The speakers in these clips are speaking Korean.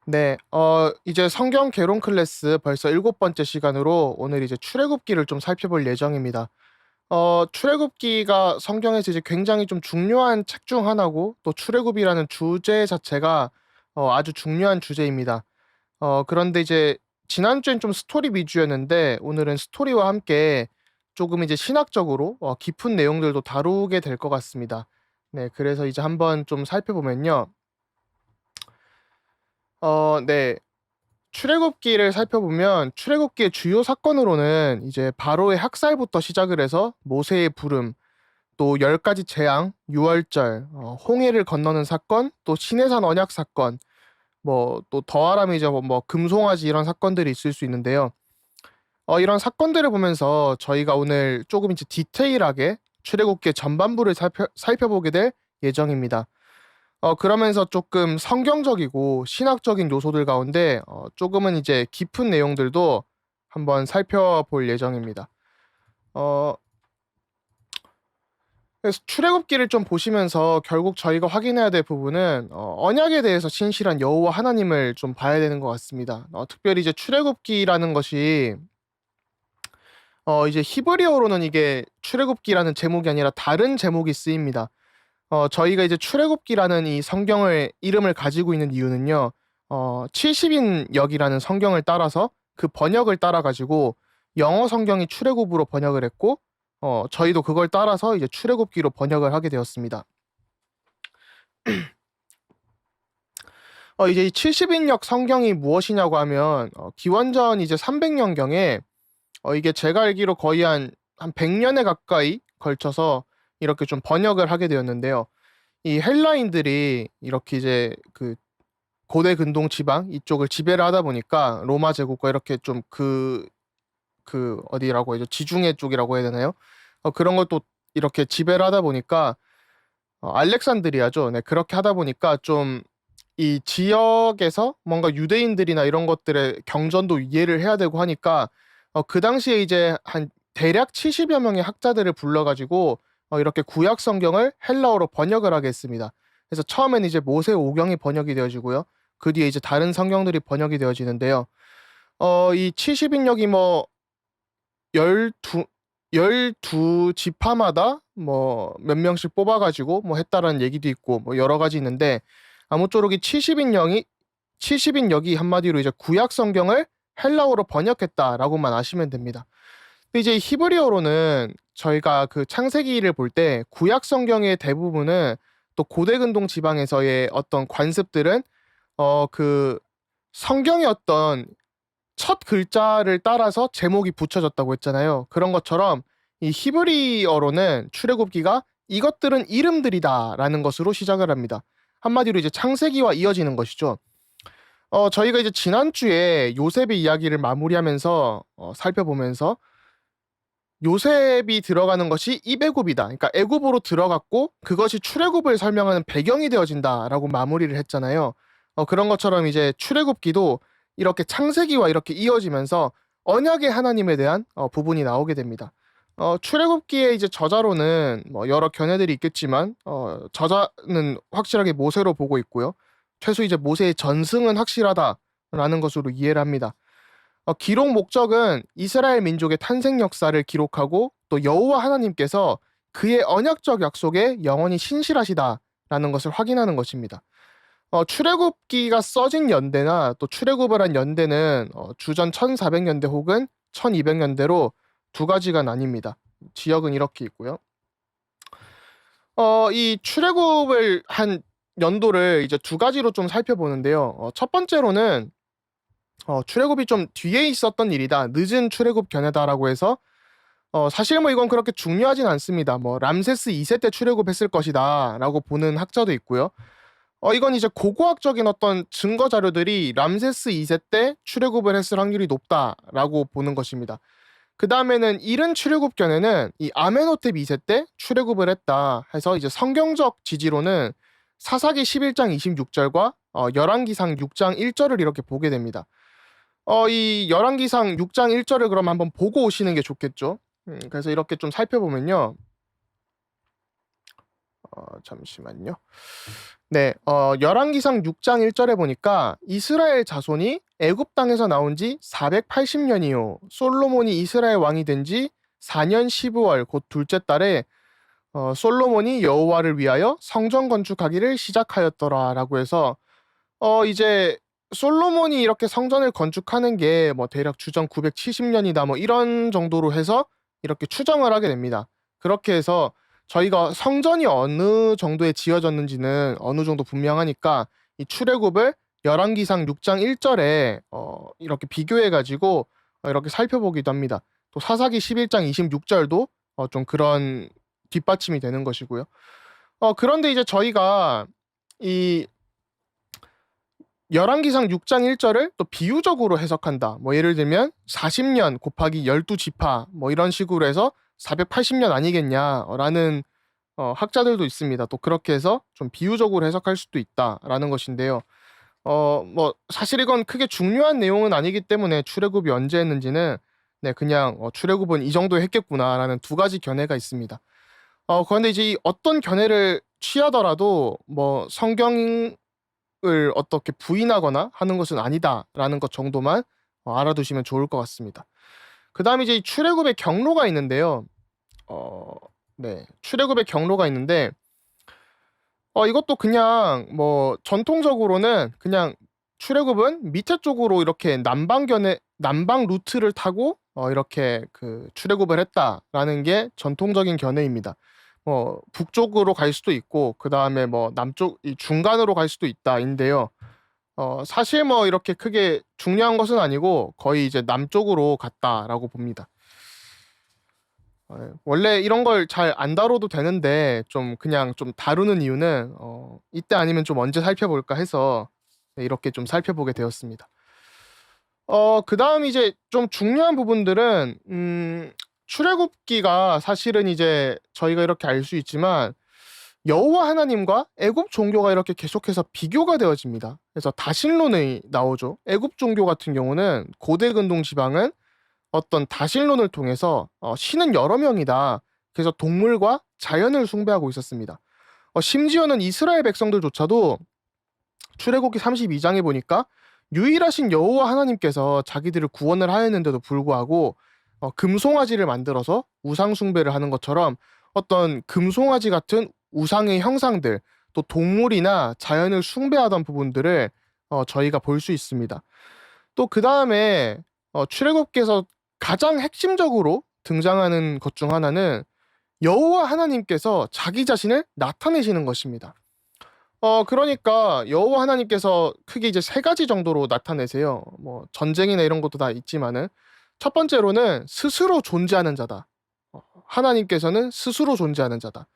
네, 이제 성경 개론 클래스 벌써 일곱 번째 시간으로 오늘 이제 출애굽기를 좀 살펴볼 예정입니다. 출애굽기가 성경에서 이제 굉장히 좀 중요한 책 중 하나고 또 출애굽이라는 주제 자체가 아주 중요한 주제입니다. 그런데 이제 지난주엔 좀 스토리 위주였는데 오늘은 스토리와 함께 조금 이제 신학적으로 깊은 내용들도 다루게 될 것 같습니다. 네, 그래서 이제 한번 좀 살펴보면요. 네. 출애굽기를 살펴보면 출애굽기의 주요 사건으로는 이제 바로의 학살부터 시작을 해서 모세의 부름, 또 10가지 재앙, 유월절, 홍해를 건너는 사건, 또 시내산 언약 사건, 뭐 또 더하라면 이제 뭐 금송아지 이런 사건들이 있을 수 있는데요. 이런 사건들을 보면서 저희가 오늘 조금 이제 디테일하게 출애굽기의 전반부를 살펴보게 될 예정입니다. 그러면서 조금 성경적이고 신학적인 요소들 가운데 조금은 이제 깊은 내용들도 한번 살펴볼 예정입니다. 어 그래서 출애굽기를 좀 보시면서 결국 저희가 확인해야 될 부분은 언약에 대해서 신실한 여호와 하나님을 좀 봐야 되는 것 같습니다. 특별히 이제 출애굽기라는 것이 이제 히브리어로는 이게 출애굽기라는 제목이 아니라 다른 제목이 쓰입니다. 저희가 이제 출애굽기라는 이 성경을 이름을 가지고 있는 이유는요. 70인역이라는 성경을 따라서 그 번역을 따라 가지고 영어 성경이 출애굽으로 번역을 했고 저희도 그걸 따라서 이제 출애굽기로 번역을 하게 되었습니다. 이제 이 70인역 성경이 무엇이냐고 하면 기원전 이제 300년경에 이게 제가 알기로 거의 한 100년에 가까이 걸쳐서 이렇게 좀 번역을 하게 되었는데요. 이 헬라인들이 이렇게 이제 그 고대 근동 지방 이쪽을 지배를 하다 보니까 로마 제국과 이렇게 좀 어디라고 해야죠? 지중해 쪽이라고 해야 되나요? 그런 것도 이렇게 지배를 하다 보니까 알렉산드리아죠. 네, 그렇게 하다 보니까 좀 이 지역에서 뭔가 유대인들이나 이런 것들의 경전도 이해를 해야 되고 하니까 그 당시에 이제 한 대략 70여 명의 학자들을 불러 가지고 이렇게 구약 성경을 헬라어로 번역을 하게 했습니다. 그래서 처음에는 이제 모세 오경이 번역이 되어지고요. 그 뒤에 이제 다른 성경들이 번역이 되어지는데요. 이 70인역이 뭐 12, 12 지파마다 뭐 몇 명씩 뽑아 가지고 뭐 했다라는 얘기도 있고 뭐 여러 가지 있는데 아무쪼록 이 70인역이 한마디로 이제 구약 성경을 헬라어로 번역했다라고만 아시면 됩니다. 근데 이제 히브리어로는 저희가 그 창세기를 볼 때 구약 성경의 대부분은 또 고대 근동 지방에서의 어떤 관습들은 그 성경의 어떤 첫 글자를 따라서 제목이 붙여졌다고 했잖아요. 그런 것처럼 이 히브리어로는 출애굽기가 이것들은 이름들이다라는 것으로 시작을 합니다. 한마디로 이제 창세기와 이어지는 것이죠. 저희가 이제 지난주에 요셉의 이야기를 마무리하면서 살펴보면서 요셉이 들어가는 것이 이배굽이다. 그러니까 애굽으로 들어갔고 그것이 출애굽을 설명하는 배경이 되어진다라고 마무리를 했잖아요. 그런 것처럼 이제 출애굽기도 이렇게 창세기와 이렇게 이어지면서 언약의 하나님에 대한 부분이 나오게 됩니다. 출애굽기의 이제 저자로는 뭐 여러 견해들이 있겠지만 저자는 확실하게 모세로 보고 있고요. 최소 이제 모세의 전승은 확실하다라는 것으로 이해를 합니다. 기록 목적은 이스라엘 민족의 탄생 역사를 기록하고 또 여호와 하나님께서 그의 언약적 약속에 영원히 신실하시다라는 것을 확인하는 것입니다. 출애굽기가 써진 연대나 또 출애굽을 한 연대는 주전 1400년대 혹은 1200년대로 두 가지가 나뉩니다. 지역은 이렇게 있고요. 이 출애굽을 한 연도를 이제 두 가지로 좀 살펴보는데요. 첫 번째로는 출애굽이 좀 뒤에 있었던 일이다. 늦은 출애굽 견해다라고 해서 사실 뭐 이건 그렇게 중요하진 않습니다. 뭐 람세스 2세 때 출애굽했을 것이다라고 보는 학자도 있고요. 이건 이제 고고학적인 어떤 증거 자료들이 람세스 2세 때 출애굽을 했을 확률이 높다라고 보는 것입니다. 그다음에는 이른 출애굽 견해는 이 아멘호텝 2세 때 출애굽을 했다 해서 이제 성경적 지지로는 사사기 11장 26절과 열왕기상 6장 1절을 이렇게 보게 됩니다. 이 열왕기상 6장 1절을 그럼 한번 보고 오시는 게 좋겠죠. 그래서 이렇게 좀 살펴보면요. 잠시만요. 네, 열왕기상 6장 1절에 보니까 이스라엘 자손이 애굽 땅에서 나온 지 480년이요. 솔로몬이 이스라엘 왕이 된 지 4년 12월 곧 둘째 달에 솔로몬이 여호와를 위하여 성전 건축하기를 시작하였더라라고 해서 이제 솔로몬이 이렇게 성전을 건축하는 게 뭐 대략 주전 970년이다 뭐 이런 정도로 해서 이렇게 추정을 하게 됩니다. 그렇게 해서 저희가 성전이 어느 정도에 지어졌는지는 어느 정도 분명하니까 이 출애굽을 열왕기상 6장 1절에 이렇게 비교해 가지고 이렇게 살펴보기도 합니다. 또 사사기 11장 26절도 좀 그런 뒷받침이 되는 것이고요. 그런데 이제 저희가 이 열왕기상 6장 1절을 또 비유적으로 해석한다. 뭐 예를 들면 40년 곱하기 12지파 뭐 이런 식으로 해서 480년 아니겠냐라는 학자들도 있습니다. 또 그렇게 해서 좀 비유적으로 해석할 수도 있다라는 것인데요. 뭐 사실 이건 크게 중요한 내용은 아니기 때문에 출애굽이 언제 했는지는 네, 그냥 출애굽은 이 정도 했겠구나라는 두 가지 견해가 있습니다. 그런데 이제 이 어떤 견해를 취하더라도 뭐 성경을 어떻게 부인하거나 하는 것은 아니다라는 것 정도만 알아두시면 좋을 것 같습니다. 그 다음에 이제 이 출애굽의 경로가 있는데요. 네, 출애굽의 경로가 있는데 이것도 그냥 뭐 전통적으로는 그냥 출애굽은 밑에 쪽으로 이렇게 남방 루트를 타고 이렇게 그 출애굽을 했다라는 게 전통적인 견해입니다. 북쪽으로 갈 수도 있고 그다음에 뭐 남쪽 이 중간으로 갈 수도 있다인데요. 사실 뭐 이렇게 크게 중요한 것은 아니고 거의 이제 남쪽으로 갔다라고 봅니다. 원래 이런 걸 잘 안 다뤄도 되는데 좀 그냥 좀 다루는 이유는 이때 아니면 좀 언제 살펴볼까 해서 네, 이렇게 좀 살펴보게 되었습니다. 그다음 이제 좀 중요한 부분들은 출애굽기가 사실은 이제 저희가 이렇게 알 수 있지만 여호와 하나님과 애굽 종교가 이렇게 계속해서 비교가 되어집니다. 그래서 다신론이 나오죠. 애굽 종교 같은 경우는 고대 근동 지방은 어떤 다신론을 통해서 신은 여러 명이다. 그래서 동물과 자연을 숭배하고 있었습니다. 심지어는 이스라엘 백성들조차도 출애굽기 32장에 보니까 유일하신 여호와 하나님께서 자기들을 구원을 하였는데도 불구하고 금송아지를 만들어서 우상 숭배를 하는 것처럼 어떤 금송아지 같은 우상의 형상들 또 동물이나 자연을 숭배하던 부분들을 저희가 볼 수 있습니다. 또 그 다음에 출애굽기에서 가장 핵심적으로 등장하는 것 중 하나는 여호와 하나님께서 자기 자신을 나타내시는 것입니다. 그러니까 여호와 하나님께서 크게 이제 세 가지 정도로 나타내세요. 뭐 전쟁이나 이런 것도 다 있지만은 첫 번째로는 스스로 존재하는 자다. 하나님께서는 스스로 존재하는 자다.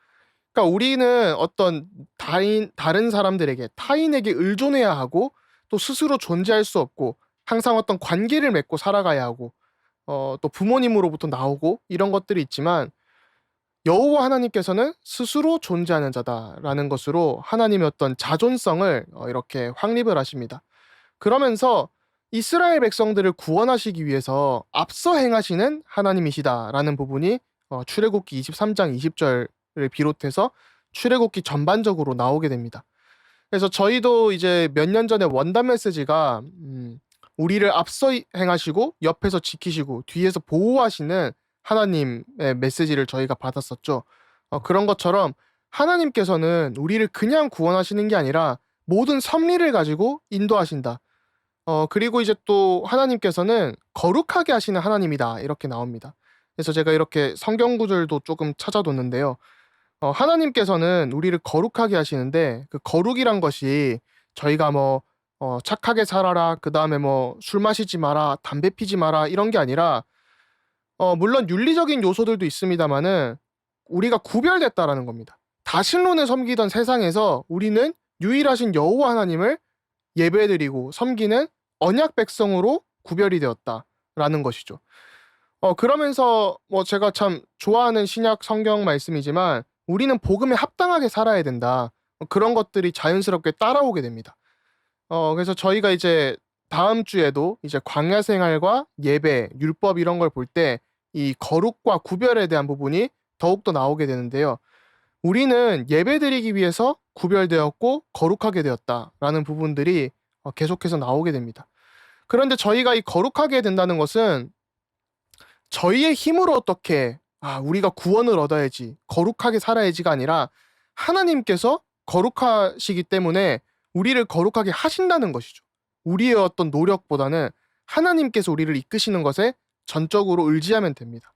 그러니까 우리는 어떤 다른 사람들에게 타인에게 의존해야 하고 또 스스로 존재할 수 없고 항상 어떤 관계를 맺고 살아가야 하고 또 부모님으로부터 나오고 이런 것들이 있지만 여호와 하나님께서는 스스로 존재하는 자다라는 것으로 하나님의 어떤 자존성을 이렇게 확립을 하십니다. 그러면서 이스라엘 백성들을 구원하시기 위해서 앞서 행하시는 하나님이시다라는 부분이 출애굽기 23장 20절을 비롯해서 출애굽기 전반적으로 나오게 됩니다. 그래서 저희도 이제 몇 년 전에 원단 메시지가 우리를 앞서 행하시고 옆에서 지키시고 뒤에서 보호하시는 하나님의 메시지를 저희가 받았었죠. 그런 것처럼 하나님께서는 우리를 그냥 구원하시는 게 아니라 모든 섭리를 가지고 인도하신다. 그리고 이제 또 하나님께서는 거룩하게 하시는 하나님이다. 이렇게 나옵니다. 그래서 제가 이렇게 성경 구절도 조금 찾아뒀는데요. 하나님께서는 우리를 거룩하게 하시는데 그 거룩이란 것이 저희가 뭐 착하게 살아라, 그 다음에 뭐 술 마시지 마라, 담배 피지 마라 이런 게 아니라 물론 윤리적인 요소들도 있습니다만은 우리가 구별됐다라는 겁니다. 다신론을 섬기던 세상에서 우리는 유일하신 여호와 하나님을 예배드리고 섬기는 언약 백성으로 구별이 되었다라는 것이죠. 그러면서 뭐 제가 참 좋아하는 신약 성경 말씀이지만 우리는 복음에 합당하게 살아야 된다. 그런 것들이 자연스럽게 따라오게 됩니다. 그래서 저희가 이제 다음 주에도 이제 광야 생활과 예배, 율법 이런 걸 볼 때 이 거룩과 구별에 대한 부분이 더욱더 나오게 되는데요. 우리는 예배드리기 위해서 구별되었고 거룩하게 되었다라는 부분들이 계속해서 나오게 됩니다. 그런데 저희가 이 거룩하게 된다는 것은 저희의 힘으로 어떻게 우리가 구원을 얻어야지 거룩하게 살아야지가 아니라 하나님께서 거룩하시기 때문에 우리를 거룩하게 하신다는 것이죠. 우리의 어떤 노력보다는 하나님께서 우리를 이끄시는 것에 전적으로 의지하면 됩니다.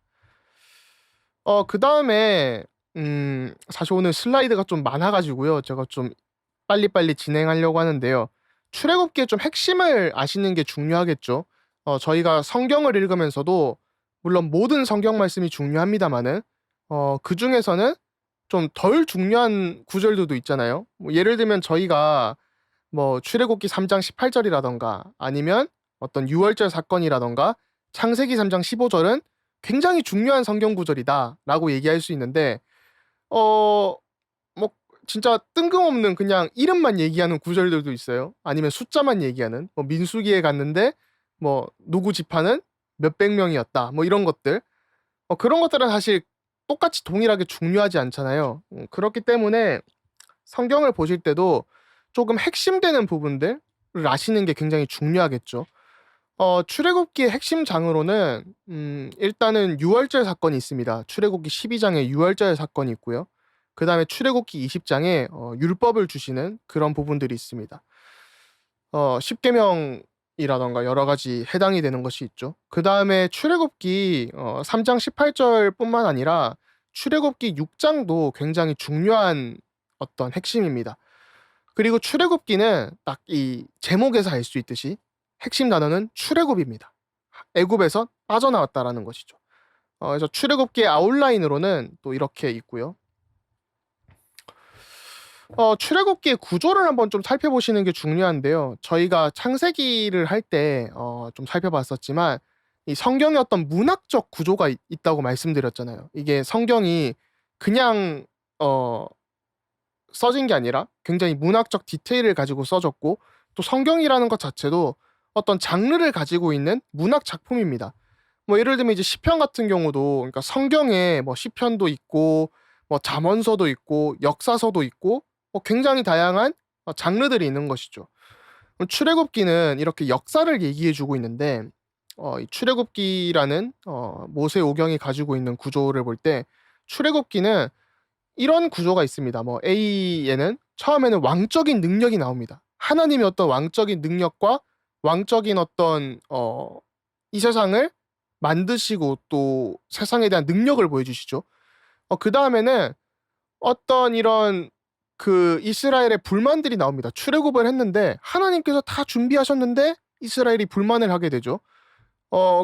그 다음에 사실 오늘 슬라이드가 좀 많아가지고요. 제가 좀 빨리빨리 진행하려고 하는데요. 출애굽기의 좀 핵심을 아시는 게 중요하겠죠. 저희가 성경을 읽으면서도 물론 모든 성경 말씀이 중요합니다만은 그 중에서는 좀 덜 중요한 구절들도 있잖아요. 뭐 예를 들면 저희가 뭐 출애굽기 3장 18절이라던가 아니면 어떤 유월절 사건이라던가 창세기 3장 15절은 굉장히 중요한 성경 구절이다라고 얘기할 수 있는데 뭐 진짜 뜬금없는 그냥 이름만 얘기하는 구절들도 있어요. 아니면 숫자만 얘기하는 뭐 민수기에 갔는데 뭐 누구 지파는 몇백 명이었다 뭐 이런 것들 그런 것들은 사실 똑같이 동일하게 중요하지 않잖아요. 그렇기 때문에 성경을 보실 때도 조금 핵심되는 부분들을 아시는 게 굉장히 중요하겠죠. 출애굽기의 핵심 장으로는 일단은 유월절 사건이 있습니다. 출애굽기 12장에 유월절 사건이 있고요. 그 다음에 출애굽기 20장에 율법을 주시는 그런 부분들이 있습니다. 십계명이라던가 여러 가지 해당이 되는 것이 있죠. 그 다음에 출애굽기 3장 18절뿐만 아니라 출애굽기 6장도 굉장히 중요한 어떤 핵심입니다. 그리고 출애굽기는 딱 이 제목에서 알 수 있듯이 핵심 단어는 출애굽입니다. 애굽에서 빠져나왔다라는 것이죠. 그래서 출애굽기의 아웃라인으로는 또 이렇게 있고요. 출애굽기의 구조를 한번 좀 살펴보시는 게 중요한데요. 저희가 창세기를 할 때 좀 살펴봤었지만 이 성경에 어떤 문학적 구조가 있다고 말씀드렸잖아요. 이게 성경이 그냥 써진 게 아니라 굉장히 문학적 디테일을 가지고 써졌고 또 성경이라는 것 자체도 어떤 장르를 가지고 있는 문학 작품입니다. 뭐 예를 들면 이제 시편 같은 경우도 그러니까 성경에 뭐 시편도 있고 뭐 잠언서도 있고 역사서도 있고 굉장히 다양한 장르들이 있는 것이죠. 출애굽기는 이렇게 역사를 얘기해주고 있는데 이 출애굽기라는 모세 오경이 가지고 있는 구조를 볼 때 출애굽기는 이런 구조가 있습니다. 뭐 A에는 처음에는 왕적인 능력이 나옵니다. 하나님의 어떤 왕적인 능력과 왕적인 어떤 이 세상을 만드시고 또 세상에 대한 능력을 보여주시죠. 그 다음에는 어떤 이런 그 이스라엘의 불만들이 나옵니다. 출애굽을 했는데 하나님께서 다 준비하셨는데 이스라엘이 불만을 하게 되죠.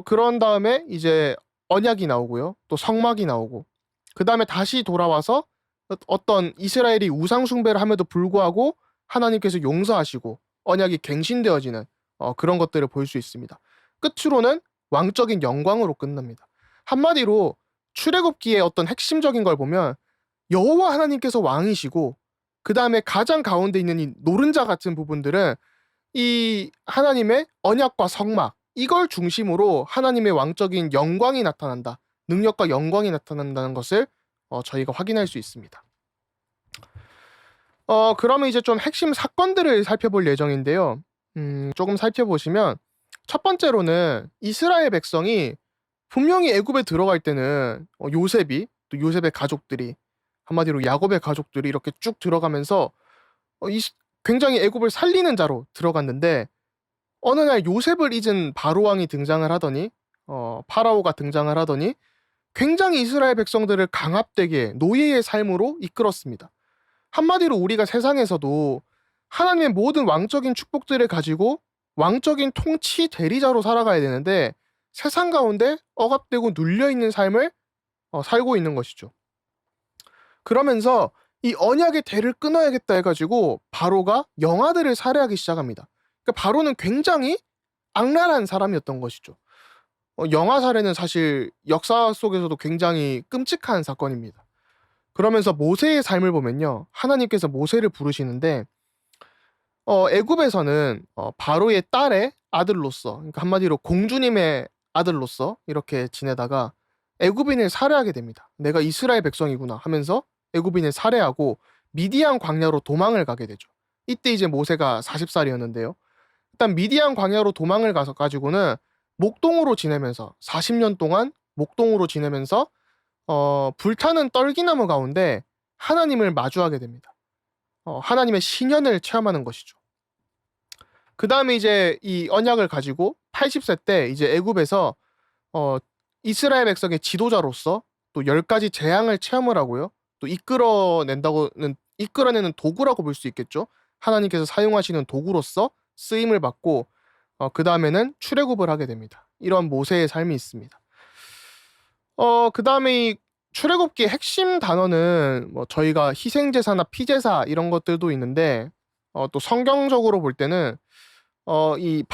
그런 다음에 이제 언약이 나오고요. 또 성막이 나오고 그 다음에 다시 돌아와서 어떤 이스라엘이 우상 숭배를 함에도 불구하고 하나님께서 용서하시고 언약이 갱신되어지는 그런 것들을 볼 수 있습니다. 끝으로는 왕적인 영광으로 끝납니다. 한마디로 출애굽기의 어떤 핵심적인 걸 보면 여호와 하나님께서 왕이시고 그 다음에 가장 가운데 있는 이 노른자 같은 부분들은 이 하나님의 언약과 성막 이걸 중심으로 하나님의 왕적인 영광이 나타난다. 능력과 영광이 나타난다는 것을 저희가 확인할 수 있습니다. 그러면 이제 좀 핵심 사건들을 살펴볼 예정인데요. 조금 살펴보시면 첫 번째로는 이스라엘 백성이 분명히 애굽에 들어갈 때는 요셉이 또 요셉의 가족들이 한마디로 야곱의 가족들이 이렇게 쭉 들어가면서 굉장히 애굽을 살리는 자로 들어갔는데 어느 날 요셉을 잊은 바로 왕이 등장을 하더니 파라오가 등장을 하더니 굉장히 이스라엘 백성들을 강압되게 노예의 삶으로 이끌었습니다. 한마디로 우리가 세상에서도 하나님의 모든 왕적인 축복들을 가지고 왕적인 통치 대리자로 살아가야 되는데 세상 가운데 억압되고 눌려있는 삶을 살고 있는 것이죠. 그러면서 이 언약의 대를 끊어야겠다 해가지고 바로가 영아들을 살해하기 시작합니다. 그러니까 바로는 굉장히 악랄한 사람이었던 것이죠. 영아 살해는 사실 역사 속에서도 굉장히 끔찍한 사건입니다. 그러면서 모세의 삶을 보면요. 하나님께서 모세를 부르시는데 애굽에서는 바로의 딸의 아들로서 그러니까 한마디로 공주님의 아들로서 이렇게 지내다가 애굽인을 살해하게 됩니다. 내가 이스라엘 백성이구나 하면서 애굽인을 살해하고 미디안 광야로 도망을 가게 되죠. 이때 이제 모세가 40살이었는데요. 일단 미디안 광야로 도망을 가서 가지고는 목동으로 지내면서 40년 동안 목동으로 지내면서 불타는 떨기나무 가운데 하나님을 마주하게 됩니다. 하나님의 신현을 체험하는 것이죠. 그 다음에 이제 이 언약을 가지고 80세 때 이제 애굽에서 이스라엘 백성의 지도자로서 또 10가지 재앙을 체험을 하고요. 또 이끌어내는 도구라고 볼 수 있겠죠. 하나님께서 사용하시는 도구로서 쓰임을 받고 그 다음에는 출애굽을 하게 됩니다. 이런 모세의 삶이 있습니다. 그 다음에 이 출애굽기의 핵심 단어는 뭐 저희가 희생제사나 피제사 이런 것들도 있는데 또 성경적으로 볼 때는 이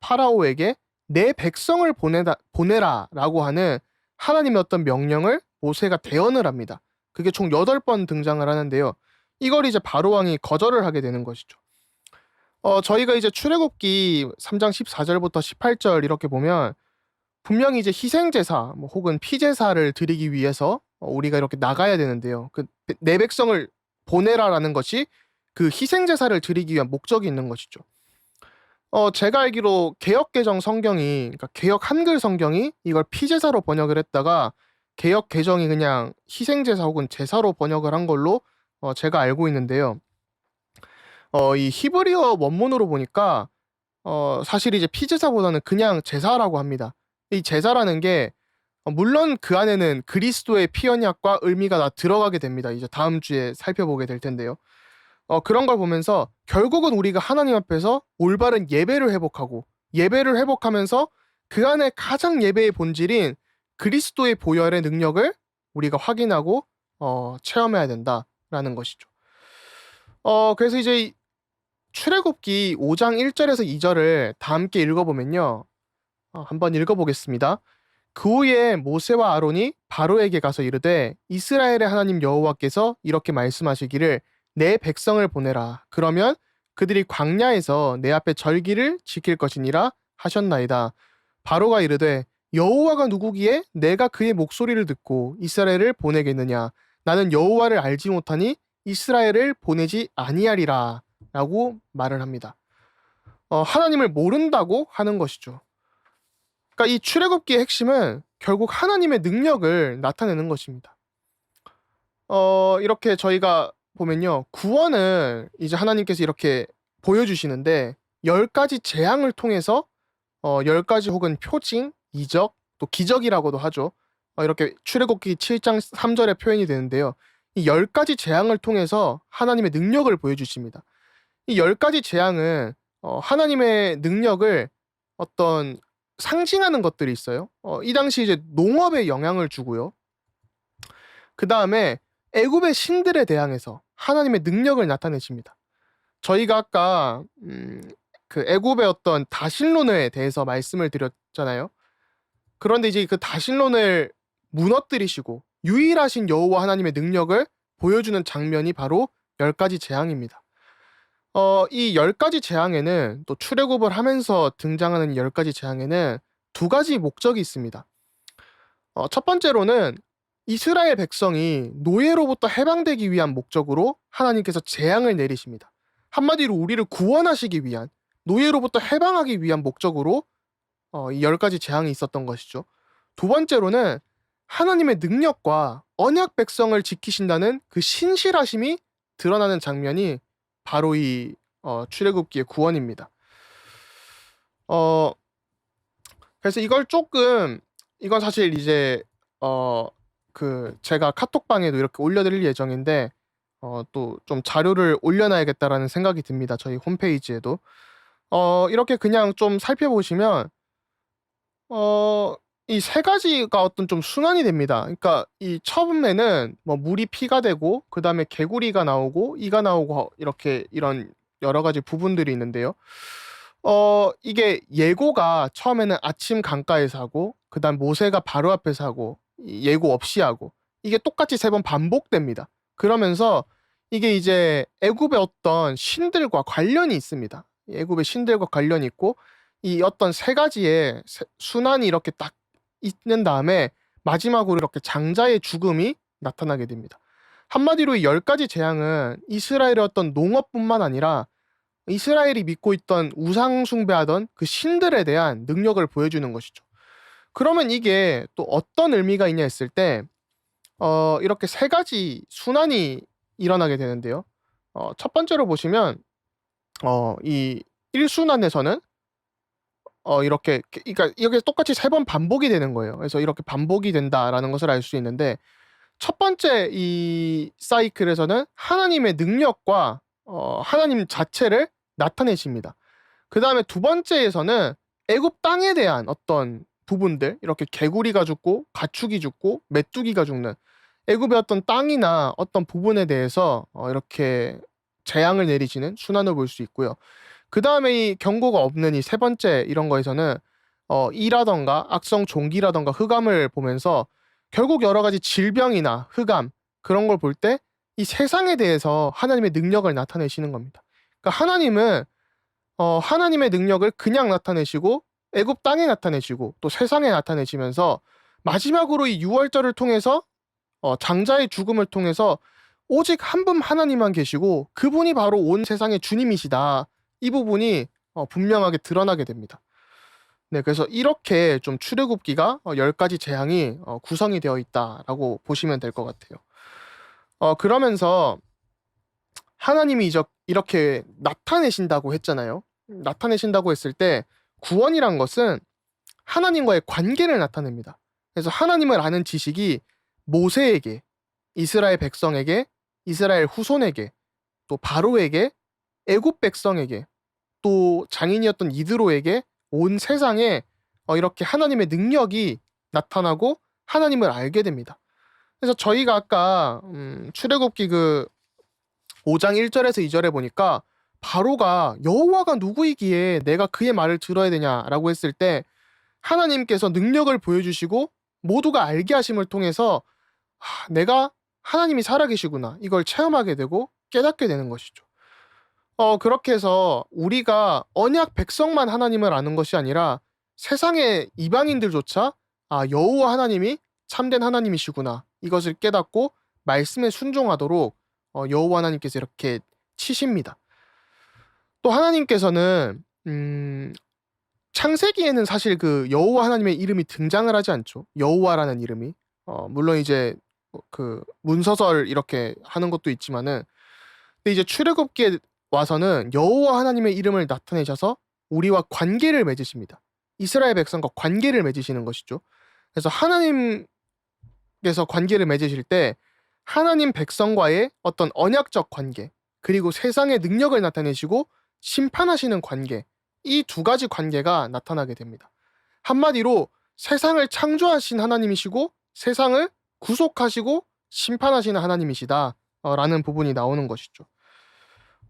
파라오에게 내 백성을 보내라라고 하는 하나님의 어떤 명령을 모세가 대언을 합니다. 그게 총 8번 등장을 하는데요. 이걸 이제 바로 왕이 거절을 하게 되는 것이죠. 저희가 이제 출애굽기 3장 14절부터 18절 이렇게 보면 분명히 이제 희생제사 뭐 혹은 피제사를 드리기 위해서 우리가 이렇게 나가야 되는데요. 내 백성을 보내라라는 것이 그 희생제사를 드리기 위한 목적이 있는 것이죠. 제가 알기로 개역 개정 성경이, 그러니까 개역 한글 성경이 이걸 피제사로 번역을 했다가 개역 개정이 그냥 희생제사 혹은 제사로 번역을 한 걸로 제가 알고 있는데요. 이 히브리어 원문으로 보니까 사실 이제 피제사보다는 그냥 제사라고 합니다. 이 제사라는 게 물론 그 안에는 그리스도의 피 언약과 의미가 다 들어가게 됩니다. 이제 다음 주에 살펴보게 될 텐데요. 그런 걸 보면서 결국은 우리가 하나님 앞에서 올바른 예배를 회복하면서 그 안에 가장 예배의 본질인 그리스도의 보혈의 능력을 우리가 확인하고 체험해야 된다라는 것이죠. 그래서 이제 출애굽기 5장 1절에서 2절을 다 함께 읽어보면요. 한번 읽어보겠습니다. 그 후에 모세와 아론이 바로에게 가서 이르되 이스라엘의 하나님 여호와께서 이렇게 말씀하시기를 내 백성을 보내라. 그러면 그들이 광야에서 내 앞에 절기를 지킬 것이니라 하셨나이다. 바로가 이르되 여호와가 누구기에 내가 그의 목소리를 듣고 이스라엘을 보내겠느냐. 나는 여호와를 알지 못하니 이스라엘을 보내지 아니하리라. 라고 말을 합니다. 하나님을 모른다고 하는 것이죠. 그러니까 이 출애굽기의 핵심은 결국 하나님의 능력을 나타내는 것입니다. 이렇게 저희가 보면요. 구원을 이제 하나님께서 이렇게 보여주시는데 10가지 재앙을 통해서 10가지 혹은 표징, 이적, 또 기적이라고도 하죠. 이렇게 출애굽기 7장 3절에 표현이 되는데요. 이 10가지 재앙을 통해서 하나님의 능력을 보여주십니다. 이 10가지 재앙은 하나님의 능력을 어떤 상징하는 것들이 있어요. 이 당시 이제 농업에 영향을 주고요. 그 다음에 애굽의 신들에 대항해서 하나님의 능력을 나타내십니다. 저희가 아까 그 애굽의 어떤 다신론에 대해서 말씀을 드렸잖아요. 그런데 이제 그 다신론을 무너뜨리시고 유일하신 여호와 하나님의 능력을 보여주는 장면이 바로 10가지 재앙입니다. 이 10가지 재앙에는 또 출애굽을 하면서 등장하는 10가지 재앙에는 2가지 목적이 있습니다. 첫 번째로는 이스라엘 백성이 노예로부터 해방되기 위한 목적으로 하나님께서 재앙을 내리십니다. 한마디로 우리를 구원하시기 위한, 노예로부터 해방하기 위한 목적으로 이 10가지 재앙이 있었던 것이죠. 두 번째로는 하나님의 능력과 언약 백성을 지키신다는 그 신실하심이 드러나는 장면이 바로 이 출애굽기의 구원입니다. 그래서 이건 사실 이제 제가 카톡방에도 이렇게 올려드릴 예정인데 또 좀 자료를 올려놔야겠다라는 생각이 듭니다. 저희 홈페이지에도 이렇게 그냥 좀 살펴보시면 이 3가지가 어떤 좀 순환이 됩니다. 그러니까 이 처음에는 뭐 물이 피가 되고 그 다음에 개구리가 나오고 이가 나오고 이렇게 이런 여러 가지 부분들이 있는데요. 이게 예고가 처음에는 아침 강가에서 하고 그 다음 모세가 바로 앞에서 하고 예고 없이 하고 이게 똑같이 3번 반복됩니다. 그러면서 이게 이제 애굽의 어떤 신들과 관련이 있습니다. 애굽의 신들과 관련이 있고 이 어떤 3가지의 순환이 이렇게 딱 있는 다음에 마지막으로 이렇게 장자의 죽음이 나타나게 됩니다. 한마디로 이 10가지 재앙은 이스라엘의 어떤 농업뿐만 아니라 이스라엘이 믿고 있던 우상 숭배하던 그 신들에 대한 능력을 보여주는 것이죠. 그러면 이게 또 어떤 의미가 있냐 했을 때 이렇게 세 가지 순환이 일어나게 되는데요. 첫 번째로 보시면 이 1순환에서는 이렇게 그러니까 이게 똑같이 세 번 반복이 되는 거예요. 그래서 이렇게 반복이 된다라는 것을 알 수 있는데 첫 번째 이 사이클에서는 하나님의 능력과 하나님 자체를 나타내십니다. 그다음에 두 번째에서는 애굽 땅에 대한 어떤 부분들, 이렇게 개구리가 죽고 가축이 죽고 메뚜기가 죽는 애굽의 어떤 땅이나 어떤 부분에 대해서 이렇게 재앙을 내리시는 순환을 볼 수 있고요. 그다음에 이 경고가 없는 이 세 번째 이런 거에서는 이라던가 악성 종기라던가 흑암을 보면서 결국 여러 가지 질병이나 흑암 그런 걸 볼 때 이 세상에 대해서 하나님의 능력을 나타내시는 겁니다. 그러니까 하나님은 하나님의 능력을 그냥 나타내시고 애굽 땅에 나타내시고 또 세상에 나타내시면서 마지막으로 이 유월절을 통해서 장자의 죽음을 통해서 오직 한 분 하나님만 계시고 그분이 바로 온 세상의 주님이시다. 이 부분이 분명하게 드러나게 됩니다. 네, 그래서 이렇게 좀 출애굽기가 10가지 재앙이 구성이 되어 있다라고 보시면 될 것 같아요. 그러면서 하나님이 이렇게 나타내신다고 했잖아요. 나타내신다고 했을 때 구원이란 것은 하나님과의 관계를 나타냅니다. 그래서 하나님을 아는 지식이 모세에게, 이스라엘 백성에게, 이스라엘 후손에게, 또 바로에게, 애굽 백성에게, 또 장인이었던 이드로에게 온 세상에 이렇게 하나님의 능력이 나타나고 하나님을 알게 됩니다. 그래서 저희가 아까 출애굽기 그 5장 1절에서 2절에 보니까 바로가 여호와가 누구이기에 내가 그의 말을 들어야 되냐라고 했을 때 하나님께서 능력을 보여주시고 모두가 알게 하심을 통해서 내가 하나님이 살아계시구나 이걸 체험하게 되고 깨닫게 되는 것이죠. 그렇게 해서 우리가 언약 백성만 하나님을 아는 것이 아니라 세상의 이방인들조차 여호와 하나님이 참된 하나님이시구나 이것을 깨닫고 말씀에 순종하도록 여호와 하나님께서 이렇게 치십니다. 또 하나님께서는 창세기에는 사실 그 여호와 하나님의 이름이 등장을 하지 않죠. 여호와라는 이름이 물론 이제 그 문서설 이렇게 하는 것도 있지만은 근데 이제 출애굽기에 와서는 여호와 하나님의 이름을 나타내셔서 우리와 관계를 맺으십니다. 이스라엘 백성과 관계를 맺으시는 것이죠. 그래서 하나님께서 관계를 맺으실 때 하나님 백성과의 어떤 언약적 관계 그리고 세상의 능력을 나타내시고 심판하시는 관계 이 두 가지 관계가 나타나게 됩니다. 한마디로 세상을 창조하신 하나님이시고 세상을 구속하시고 심판하시는 하나님이시다 라는 부분이 나오는 것이죠.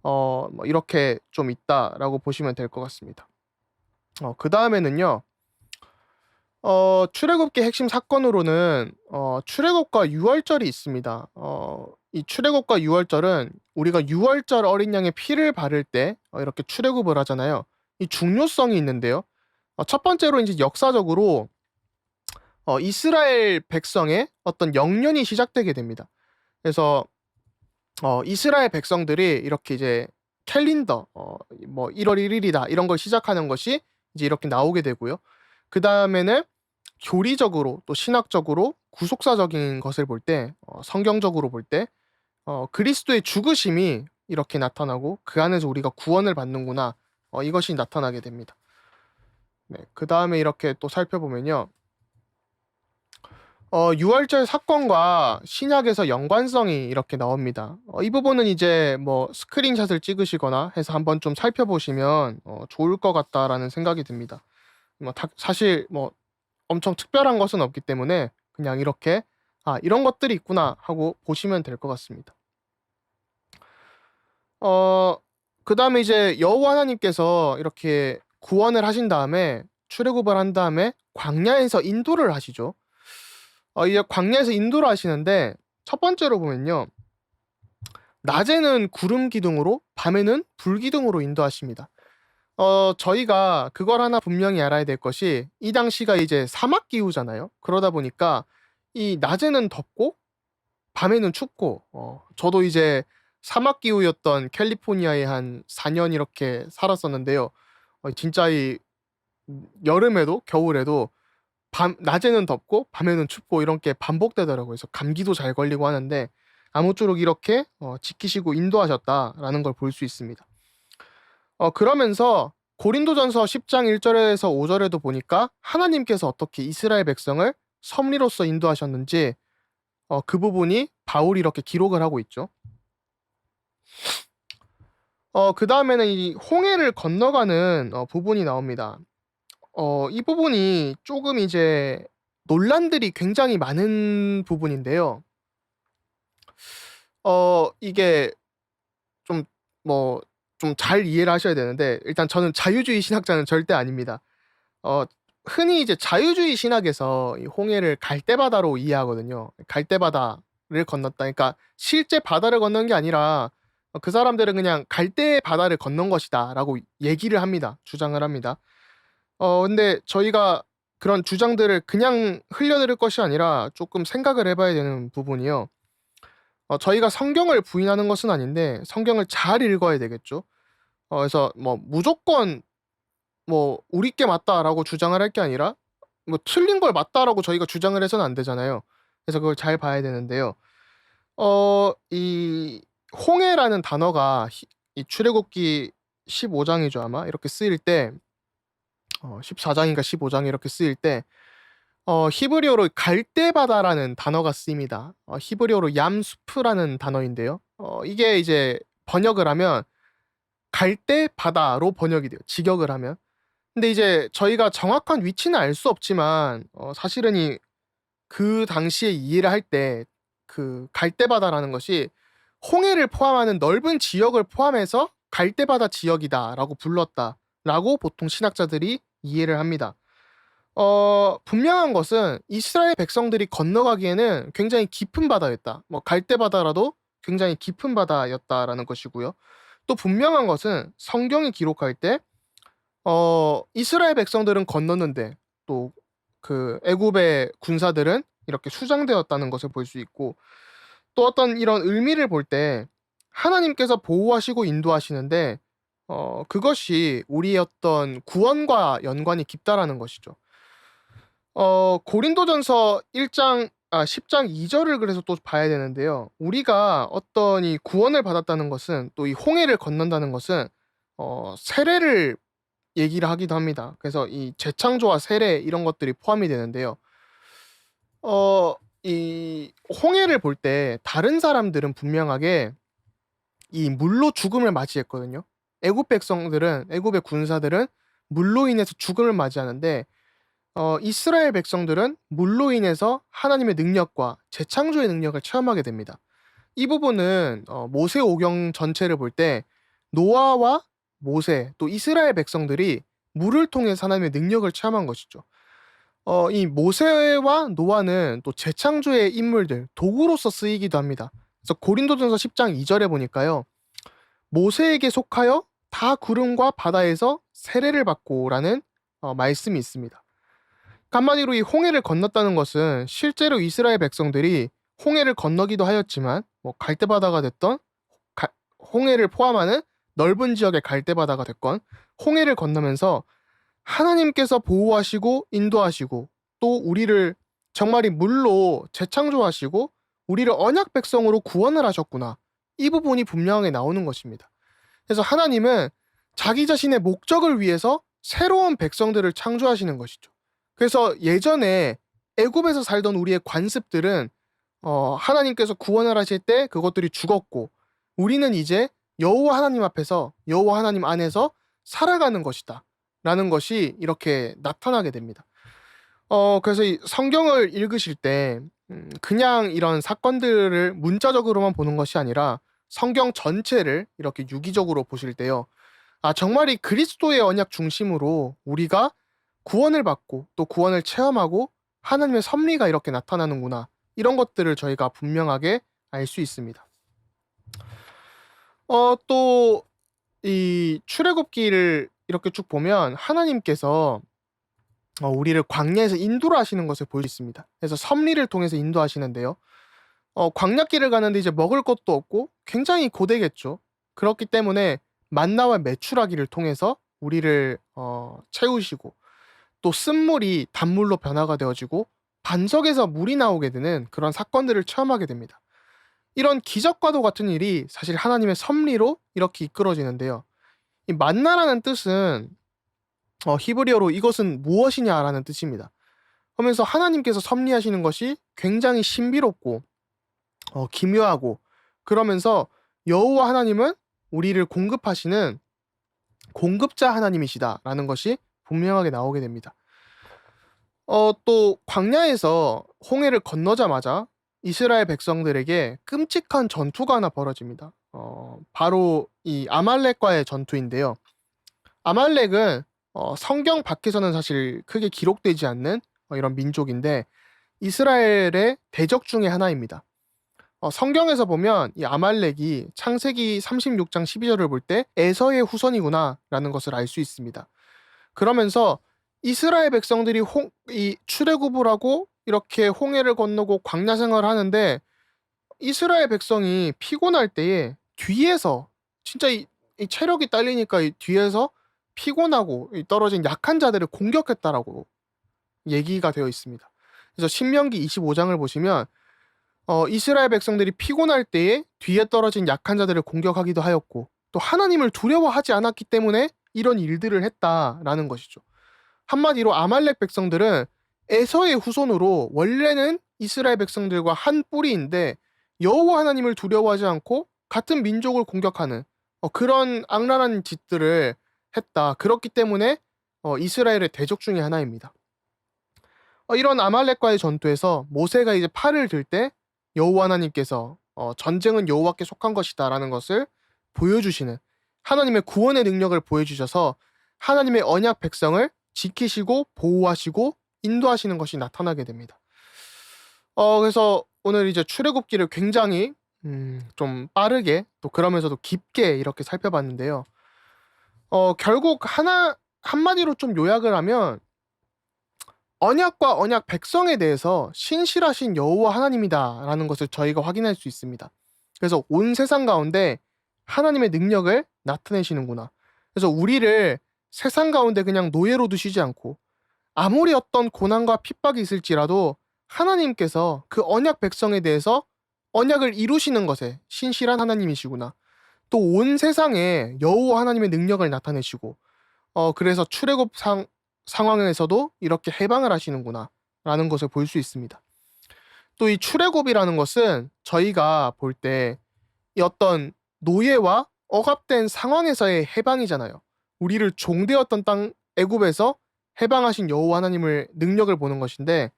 뭐 이렇게 좀 있다라고 보시면 될 것 같습니다. 그 다음에는요. 출애굽기 핵심 사건으로는 출애굽과 유월절이 있습니다. 이 출애굽과 유월절은 우리가 유월절 어린 양의 피를 바를 때 이렇게 출애굽을 하잖아요. 이 중요성이 있는데요. 첫 번째로 이제 역사적으로 이스라엘 백성의 어떤 영년이 시작되게 됩니다. 그래서 이스라엘 백성들이 이렇게 이제 캘린더 뭐 1월 1일이다 이런 걸 시작하는 것이 이제 이렇게 나오게 되고요. 그 다음에는 교리적으로 또 신학적으로 구속사적인 것을 볼 때 성경적으로 볼 때 그리스도의 죽으심이 이렇게 나타나고 그 안에서 우리가 구원을 받는구나 이것이 나타나게 됩니다. 네, 그 다음에 이렇게 또 살펴보면요. 유월절 사건과 신약에서 연관성이 이렇게 나옵니다. 이 부분은 이제 뭐 스크린샷을 찍으시거나 해서 한번 좀 살펴보시면 좋을 것 같다라는 생각이 듭니다. 뭐 사실 뭐 엄청 특별한 것은 없기 때문에 그냥 이렇게 이런 것들이 있구나 하고 보시면 될 것 같습니다. 그 다음에 이제 여호와 하나님께서 이렇게 구원을 하신 다음에 출애굽을 한 다음에 광야에서 인도를 하시죠. 이제 광야에서 인도를 하시는데 첫 번째로 보면요. 낮에는 구름 기둥으로 밤에는 불 기둥으로 인도하십니다. 저희가 그걸 하나 분명히 알아야 될 것이 이 당시가 이제 사막 기후잖아요. 그러다 보니까 이 낮에는 덥고 밤에는 춥고 저도 이제 사막 기후였던 캘리포니아에 한 4년 이렇게 살았었는데요. 진짜 이 여름에도 겨울에도 낮에는 덥고 밤에는 춥고 이런 게 반복되더라고요. 그래서 감기도 잘 걸리고 하는데 아무쪼록 이렇게 지키시고 인도하셨다라는 걸 볼 수 있습니다. 그러면서 고린도전서 10장 1절에서 5절에도 보니까 하나님께서 어떻게 이스라엘 백성을 섭리로서 인도하셨는지 그 부분이 바울이 이렇게 기록을 하고 있죠. 그 다음에는 이 홍해를 건너가는 부분이 나옵니다. 이 부분이 조금 이제 논란들이 굉장히 많은 부분인데요. 이게 좀 뭐 좀 잘 이해를 하셔야 되는데, 일단 저는 자유주의 신학자는 절대 아닙니다. 흔히 이제 자유주의 신학에서 이 홍해를 갈대바다로 이해하거든요. 갈대바다를 건넜다. 그러니까 실제 바다를 건넌 게 아니라 그 사람들은 그냥 갈대바다를 건넌 것이다라고 얘기를 합니다. 주장을 합니다. 근데 저희가 그런 주장들을 그냥 흘려들을 것이 아니라 조금 생각을 해봐야 되는 부분이요. 저희가 성경을 부인하는 것은 아닌데 성경을 잘 읽어야 되겠죠. 그래서 뭐 무조건 뭐 우리 게 맞다라고 주장을 할 게 아니라 뭐 틀린 걸 맞다라고 저희가 주장을 해서는 안 되잖아요. 그래서 그걸 잘 봐야 되는데요. 이 홍해라는 단어가 이 출애굽기 15장이죠 아마 이렇게 쓰일 때 14장인가 15장 이렇게 쓰일 때 히브리어로 갈대바다라는 단어가 쓰입니다. 히브리어로 얌수프라는 단어인데요. 이게 이제 번역을 하면 갈대바다로 번역이 돼요. 직역을 하면. 근데 이제 저희가 정확한 위치는 알 수 없지만 사실은 그 당시에 이해를 할 때 그 갈대바다라는 것이 홍해를 포함하는 넓은 지역을 포함해서 갈대바다 지역이다라고 불렀다라고 보통 신학자들이 이해를 합니다. 분명한 것은 이스라엘 백성들이 건너가기에는 굉장히 깊은 바다였다. 뭐 갈대바다라도 굉장히 깊은 바다였다라는 것이고요. 또 분명한 것은 성경이 기록할 때 이스라엘 백성들은 건넜는데 또 그 애굽의 군사들은 이렇게 수장되었다는 것을 볼 수 있고, 또 어떤 이런 의미를 볼 때 하나님께서 보호하시고 인도하시는데 그것이 우리의 어떤 구원과 연관이 깊다라는 것이죠. 고린도전서 10장 2절을 그래서 또 봐야 되는데요. 우리가 어떤 이 구원을 받았다는 것은 또 이 홍해를 건넌다는 것은 세례를 얘기를 하기도 합니다. 그래서 이 재창조와 세례 이런 것들이 포함이 되는데요. 이 홍해를 볼 때 다른 사람들은 분명하게 이 물로 죽음을 맞이했거든요. 애굽의 군사들은 물로 인해서 죽음을 맞이하는데 이스라엘 백성들은 물로 인해서 하나님의 능력과 재창조의 능력을 체험하게 됩니다. 이 부분은 모세 오경 전체를 볼 때 노아와 모세 또 이스라엘 백성들이 물을 통해서 하나님의 능력을 체험한 것이죠. 이 모세와 노아는 또 재창조의 인물들, 도구로서 쓰이기도 합니다. 그래서 고린도전서 10장 2절에 보니까요. 모세에게 속하여 다 구름과 바다에서 세례를 받고라는 말씀이 있습니다. 한마디로 이 홍해를 건넜다는 것은 실제로 이스라엘 백성들이 홍해를 건너기도 하였지만 뭐 갈대바다가 됐던 홍해를 포함하는 넓은 지역의 갈대바다가 됐건 홍해를 건너면서 하나님께서 보호하시고 인도하시고 또 우리를 정말이 물로 재창조하시고 우리를 언약 백성으로 구원을 하셨구나. 이 부분이 분명하게 나오는 것입니다. 그래서 하나님은 자기 자신의 목적을 위해서 새로운 백성들을 창조하시는 것이죠. 그래서 예전에 애굽에서 살던 우리의 관습들은 하나님께서 구원을 하실 때 그것들이 죽었고 우리는 이제 여호와 하나님 앞에서 여호와 하나님 안에서 살아가는 것이다 라는 것이 이렇게 나타나게 됩니다. 그래서 이 성경을 읽으실 때 그냥 이런 사건들을 문자적으로만 보는 것이 아니라 성경 전체를 이렇게 유기적으로 보실 때요. 정말 이 그리스도의 언약 중심으로 우리가 구원을 받고 또 구원을 체험하고 하나님의 섭리가 이렇게 나타나는구나. 이런 것들을 저희가 분명하게 알 수 있습니다. 또 이 출애굽기를 이렇게 쭉 보면 하나님께서 우리를 광야에서 인도를 하시는 것을 볼 수 있습니다. 그래서 섭리를 통해서 인도하시는데요. 광야길을 가는데 이제 먹을 것도 없고 굉장히 고되겠죠. 그렇기 때문에 만나와 메추라기를 통해서 우리를 채우시고, 또 쓴물이 단물로 변화가 되어지고 반석에서 물이 나오게 되는 그런 사건들을 체험하게 됩니다. 이런 기적과도 같은 일이 사실 하나님의 섭리로 이렇게 이끌어지는데요. 이 만나라는 뜻은 히브리어로 이것은 무엇이냐라는 뜻입니다. 하면서 하나님께서 섭리하시는 것이 굉장히 신비롭고 기묘하고, 그러면서 여호와 하나님은 우리를 공급하시는 공급자 하나님이시다라는 것이 분명하게 나오게 됩니다. 또 광야에서 홍해를 건너자마자 이스라엘 백성들에게 끔찍한 전투가 하나 벌어집니다. 바로 이 아말렉과의 전투인데요. 아말렉은 성경 밖에서는 사실 크게 기록되지 않는 이런 민족인데 이스라엘의 대적 중의 하나입니다. 성경에서 보면 이 아말렉이 창세기 36장 12절을 볼 때 에서의 후손이구나라는 것을 알 수 있습니다. 그러면서 이스라엘 백성들이 이 출애굽을 하고 이렇게 홍해를 건너고 광야 생활을 하는데 이스라엘 백성이 피곤할 때에 뒤에서 진짜 이 체력이 딸리니까 이 뒤에서 피곤하고 이 떨어진 약한 자들을 공격했다라고 얘기가 되어 있습니다. 그래서 신명기 25장을 보시면 이스라엘 백성들이 피곤할 때에 뒤에 떨어진 약한 자들을 공격하기도 하였고, 또 하나님을 두려워하지 않았기 때문에 이런 일들을 했다라는 것이죠. 한마디로 아말렉 백성들은 에서의 후손으로 원래는 이스라엘 백성들과 한 뿌리인데 여호와 하나님을 두려워하지 않고 같은 민족을 공격하는 그런 악랄한 짓들을 했다. 그렇기 때문에 이스라엘의 대적 중의 하나입니다. 이런 아말렉과의 전투에서 모세가 이제 팔을 들 때 여호와 하나님께서 전쟁은 여호와께 속한 것이다라는 것을 보여주시는, 하나님의 구원의 능력을 보여주셔서 하나님의 언약 백성을 지키시고 보호하시고 인도하시는 것이 나타나게 됩니다. 그래서 오늘 이제 출애굽기를 굉장히 좀 빠르게 또 그러면서도 깊게 이렇게 살펴봤는데요. 결국 한마디로 좀 요약을 하면 언약과 언약 백성에 대해서 신실하신 여호와 하나님이다라는 것을 저희가 확인할 수 있습니다. 그래서 온 세상 가운데 하나님의 능력을 나타내시는구나. 그래서 우리를 세상 가운데 그냥 노예로 두시지 않고 아무리 어떤 고난과 핍박이 있을지라도 하나님께서 그 언약 백성에 대해서 언약을 이루시는 것에 신실한 하나님이시구나. 또 온 세상에 여호와 하나님의 능력을 나타내시고 그래서 출애굽 상황에서도 이렇게 해방을 하시는구나 라는 것을 볼 수 있습니다. 또 이 출애굽이라는 것은 저희가 볼 때 이 어떤 노예와 억압된 상황에서의 해방이잖아요. 우리를 종되었던 땅 애굽에서 해방하신 여호와 하나님을 능력을 보는 것인데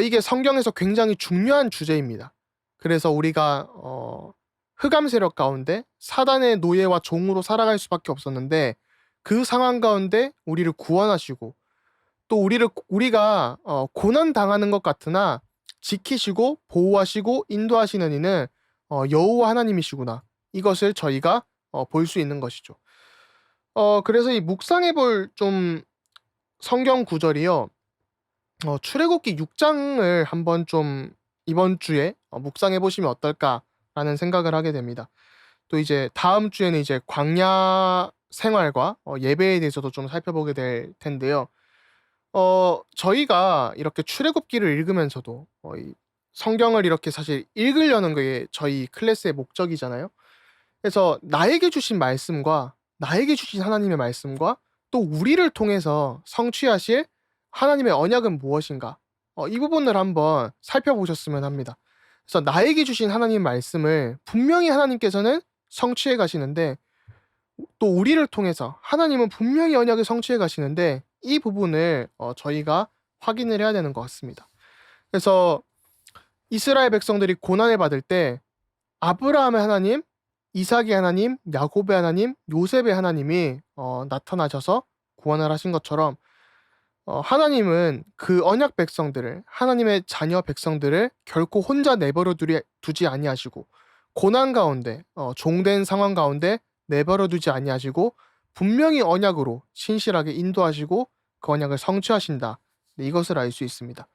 이게 성경에서 굉장히 중요한 주제입니다. 그래서 우리가 흑암 세력 가운데 사단의 노예와 종으로 살아갈 수밖에 없었는데 그 상황 가운데 우리를 구원하시고 또 우리가 고난 당하는 것 같으나 지키시고 보호하시고 인도하시는 이는 여호와 하나님이시구나. 이것을 저희가 볼 수 있는 것이죠. 그래서 이 묵상해 볼 좀 성경 구절이요. 출애굽기 6장을 한번 좀 이번 주에 묵상해 보시면 어떨까라는 생각을 하게 됩니다. 또 이제 다음 주에는 이제 광야 생활과 예배에 대해서도 좀 살펴보게 될 텐데요. 저희가 이렇게 출애굽기를 읽으면서도 이 성경을 이렇게 사실 읽으려는 게 저희 클래스의 목적이잖아요. 그래서 나에게 주신 말씀과 나에게 주신 하나님의 말씀과 또 우리를 통해서 성취하실 하나님의 언약은 무엇인가? 이 부분을 한번 살펴보셨으면 합니다. 그래서 나에게 주신 하나님의 말씀을 분명히 하나님께서는 성취해 가시는데 또 우리를 통해서 하나님은 분명히 언약을 성취해 가시는데 이 부분을 저희가 확인을 해야 되는 것 같습니다. 그래서 이스라엘 백성들이 고난을 받을 때 아브라함의 하나님, 이삭의 하나님, 야곱의 하나님, 요셉의 하나님이 나타나셔서 구원을 하신 것처럼 하나님은 그 언약 백성들을, 하나님의 자녀 백성들을 결코 혼자 내버려 두지 아니하시고 고난 가운데 종된 상황 가운데 내버려 두지 아니하시고 분명히 언약으로 신실하게 인도하시고 그 언약을 성취하신다. 네, 이것을 알 수 있습니다.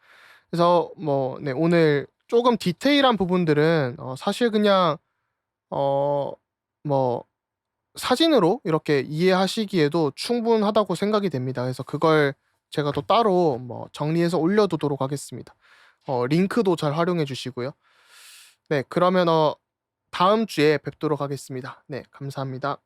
그래서 오늘 조금 디테일한 부분들은 사실 그냥 뭐 사진으로 이렇게 이해하시기에도 충분하다고 생각이 됩니다. 그래서 그걸 제가 또 따로 뭐 정리해서 올려두도록 하겠습니다. 링크도 잘 활용해 주시고요. 네, 그러면 다음 주에 뵙도록 하겠습니다. 네, 감사합니다.